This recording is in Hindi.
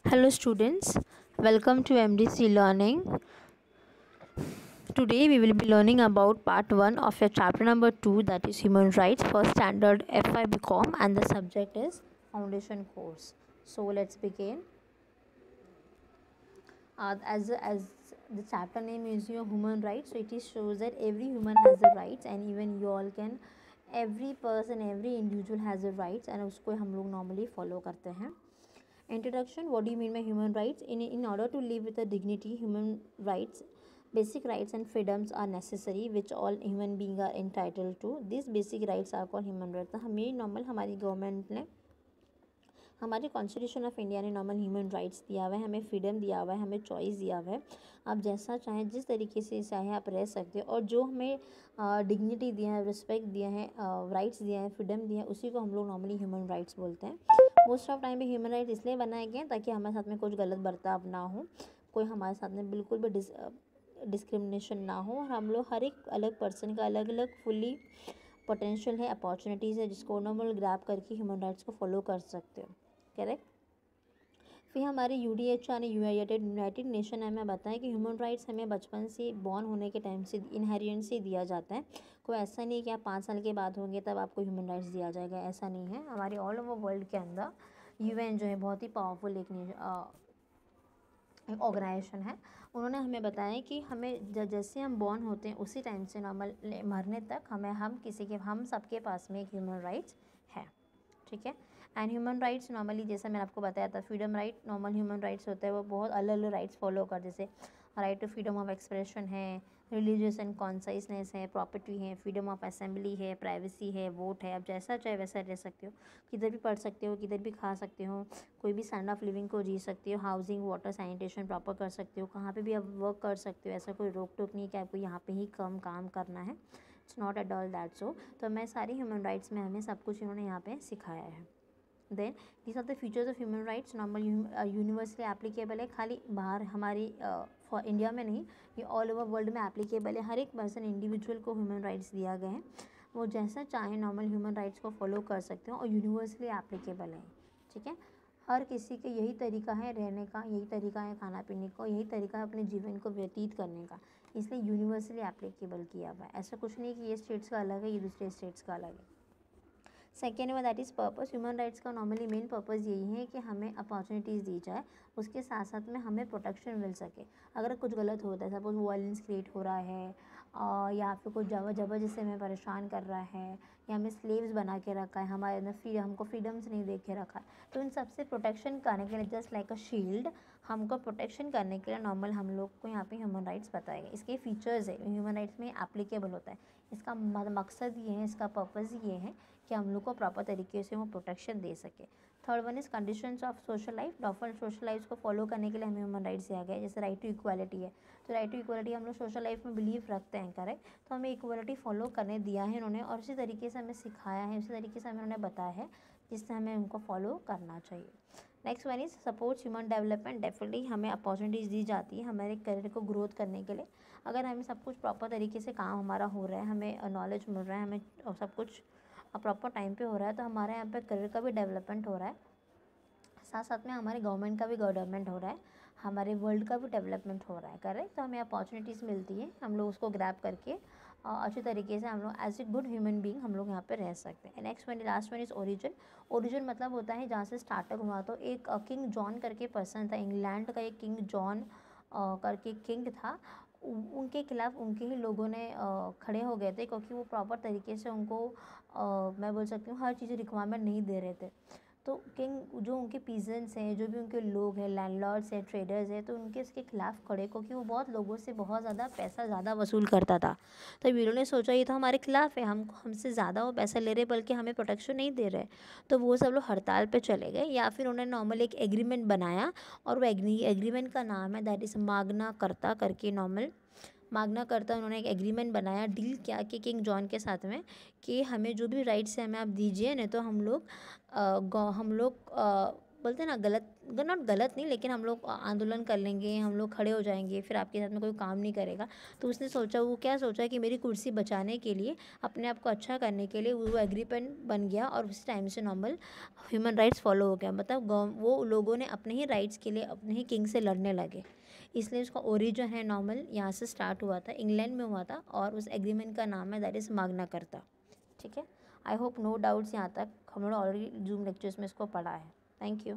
Hello students, welcome to MDC Learning. Today we will be learning about part 1 of your chapter number 2, that is Human Rights for Standard FI BCom, and the subject is Foundation Course. So let's begin. As the chapter name is your Human Rights, so it is shows that every human has the rights and even you all can, every person, every individual has the rights and उसको हम लोग normally follow करते हैं. Introduction. What do you mean by human rights? In order to live with a dignity, human rights, basic rights and freedoms are necessary, which all human beings are entitled to. These basic rights are called human rights. तो हमें नॉर्मल हमारी गवर्नमेंट ने, हमारे कॉन्स्टिट्यूशन ऑफ इंडिया ने नॉर्मल ह्यूमन राइट्स दिया हुआ है, हमें फ्रीडम दिया हुआ है, हमें चॉइस दिया हुआ है. आप जैसा चाहें, जिस तरीके से चाहें आप रह सकते हो. और जो हमें डिग्निटी दिया है, रिस्पेक्ट दिया है, राइट्स दिया है, फ्रीडम दिया है, उसी को हम लोग नॉर्मली ह्यूमन राइट्स बोलते हैं. मोस्ट ऑफ टाइम पे ह्यूमन राइट्स इसलिए बनाए गए हैं ताकि हमारे साथ में कुछ गलत बर्ताव ना हो, कोई हमारे साथ में बिल्कुल भी डिस्क्रिमिनेशन ना हो, और हम लोग हर एक अलग पर्सन का अलग अलग फुली पोटेंशियल है, अपॉर्चुनिटीज़ है, जिसको नॉर्मल ग्रैब करके ह्यूमन राइट्स को फॉलो कर सकते हो. करेक्ट. फिर हमारे UDHR यूनाइटेड नेशन हमें बताएं कि ह्यूमन राइट्स हमें बचपन से, बॉर्न होने के टाइम से इनहेरिटेंस से दिया जाता है. कोई ऐसा नहीं कि आप 5 साल के बाद होंगे तब आपको ह्यूमन राइट्स दिया जाएगा, ऐसा नहीं है. हमारे ऑल ओवर वर्ल्ड के अंदर UN जो है बहुत ही पावरफुल एक ऑर्गेनाइजेशन है. उन्होंने हमें बताया कि हमें जैसे हम बॉर्न होते हैं उसी टाइम से नॉर्मल मरने तक हम सबके पास में एक ह्यूमन राइट्स है. ठीक है. एंड ह्यूमन राइट्स नॉर्मली, जैसा मैंने आपको बताया था, freedom right, normal human rights होता है वो बहुत अलग अलग राइट्स फॉलो कर, जैसे right to freedom of expression है, रिलीजियस एंड कॉन्साइसनेस है, प्रॉपर्टी है, फ्रीडम ऑफ असेंबली है, प्राइवेसी है, वोट है. आप जैसा चाहे वैसा रह सकते हो, किधर भी पढ़ सकते हो, किधर भी खा सकते हो, कोई भी स्टैंड ऑफ लिविंग को जी सकते हो, हाउसिंग, वाटर, सैनिटेशन प्रॉपर कर सकते हो, कहाँ पे भी आप वर्क कर सकते हो. ऐसा कोई रोक टोक नहीं कि आपको यहाँ पे ही कम काम करना है. It's not at all that. So तो मैं सारी ह्यूमन राइट्स में हमें सब कुछ इन्होंने यहाँ पे सिखाया है. Then this are the features of human rights. Normal universally applicable है, खाली बाहर हमारी फॉर इंडिया में नहीं, ये ऑल ओवर वर्ल्ड में एप्लीकेबल है. हर एक पर्सन, इंडिविजुअल को ह्यूमन राइट्स दिया गया है, वो जैसा चाहे नॉर्मल ह्यूमन राइट्स को फॉलो कर सकते हो, और यूनिवर्सली एप्लीकेबल है. ठीक है. हर किसी के यही तरीका है रहने का, यही तरीका है खाना पीने का, यही तरीका है अपने जीवन को व्यतीत करने का, इसलिए यूनिवर्सली एप्लीकेबल किया हुआ है. ऐसा कुछ नहीं कि ये स्टेट्स का अलग है, ये दूसरे स्टेट्स का अलग है. सेकेंड में that is purpose. Human rights का नॉर्मली मेन पर्पस यही है कि हमें अपॉर्चुनिटीज़ दी जाए, उसके साथ साथ में हमें प्रोटेक्शन मिल सके. अगर कुछ गलत होता है, सपोज वायलेंस क्रिएट हो रहा है, या फिर कुछ जबरदस्ती हमें परेशान कर रहा है, या हमें स्लेव्स बना के रखा है, हमारे अंदर हमको फ्रीडम्स नहीं दे के रखा है, तो इन सबसे प्रोटेक्शन करने के लिए, जस्ट लाइक अ शील्ड, हमको प्रोटेक्शन करने के लिए नॉर्मल हम लोग को यहाँ पे ह्यूमन राइट्स बताए गए. इसके फीचर्स है, ह्यूमन राइट्स में एप्लीकेबल होता है. इसका मकसद ये है, इसका पर्पज़ ये है कि हम लोग को प्रॉपर तरीके से वो प्रोटेक्शन दे सके. Third one is conditions of social life. डॉफल सोशल लाइफ को फॉलो करने के लिए हमें ह्यूमन राइट्स दिया गया है. जैसे राइट टू इक्वालिटी है, तो राइट टू इक्वालिटी हम लोग सोशल लाइफ में बिलीव रखते हैं, करेक्ट. तो हमें इक्वालिटी फॉलो करने दिया है इन्होंने, और उसी तरीके से हमें सिखाया है, उसी तरीके से हमें उन्होंने बताया है, जिससे हमें उनको फॉलो करना चाहिए. Next one is supports human development. Definitely हमें अपॉर्चुनिटीज़ दी जाती है हमारे करियर को ग्रोथ करने के लिए. अगर हमें सब कुछ प्रॉपर तरीके से काम हमारा हो रहा है, हमें नॉलेज मिल रहा है, हमें सब कुछ प्रॉपर टाइम पे हो रहा है, तो हमारे यहाँ पे करियर का भी डेवलपमेंट हो रहा है, साथ साथ में हमारे गवर्नमेंट का भी डेवलपमेंट हो रहा है, हमारे वर्ल्ड का भी डेवलपमेंट हो रहा है, करेक्ट. तो हमें अपॉर्चुनिटीज़ मिलती है, हम लोग उसको ग्रैब करके अच्छी तरीके से हम लोग as a good human being हम लोग यहाँ पे रह सकते हैं. Next one, last one is origin. Origin मतलब होता है जहाँ से स्टार्टअप हुआ. तो एक किंग जॉन करके पर्सन था, इंग्लैंड का एक किंग जॉन करके किंग था. उनके खिलाफ उनके ही लोगों ने खड़े हो गए थे, क्योंकि वो प्रॉपर तरीके से उनको मैं बोल सकती हूँ हर चीज़ रिक्वायरमेंट नहीं दे रहे थे. तो किंग जो उनके पीजेंट्स हैं, जो भी उनके लोग हैं, लैंडलॉर्ड्स हैं, ट्रेडर्स हैं, तो उनके इसके खिलाफ खड़े, क्योंकि वो बहुत लोगों से बहुत ज़्यादा पैसा ज़्यादा वसूल करता था. तो वीरों ने सोचा ये तो हमारे खिलाफ है, हमसे ज़्यादा वो पैसा ले रहे, बल्कि हमें प्रोटेक्शन नहीं दे रहे. तो वो सब लोग हड़ताल पे चले गए, या फिर उन्होंने नॉर्मल एक एग्रीमेंट बनाया, और वो एग्रीमेंट का नाम है दैट इज़ माग्ना करता करके. नॉर्मल माग्ना करता उन्होंने एक एग्रीमेंट बनाया, डील किया कि किंग जॉन के साथ में, कि हमें जो भी राइट्स है हमें आप दीजिए, नहीं तो हम लोग बोलते हैं ना गलत, नॉट गलत नहीं, लेकिन हम लोग आंदोलन कर लेंगे, हम लोग खड़े हो जाएंगे, फिर आपके साथ में कोई काम नहीं करेगा। तो उसने सोचा, वो क्या सोचा कि मेरी कुर्सी बचाने के लिए, अपने आप को अच्छा करने के लिए वो एग्रीमेंट बन गया और उसी टाइम से नॉर्मल ह्यूमन राइट्स फॉलो हो गया। मतलब वो लोगों ने अपने ही राइट्स के लिए अपने ही किंग से लड़ने लगे। इसलिए उसका ओरिजिन है नॉर्मल यहाँ से स्टार्ट हुआ था, इंग्लैंड में हुआ था, और उस एग्रीमेंट का नाम है दैट इज़ माग्ना करता। ठीक है, आई होप नो डाउट्स यहाँ तक हम लोग ऑलरेडी जूम लेक्चर्स में इसको पढ़ा है। Thank you.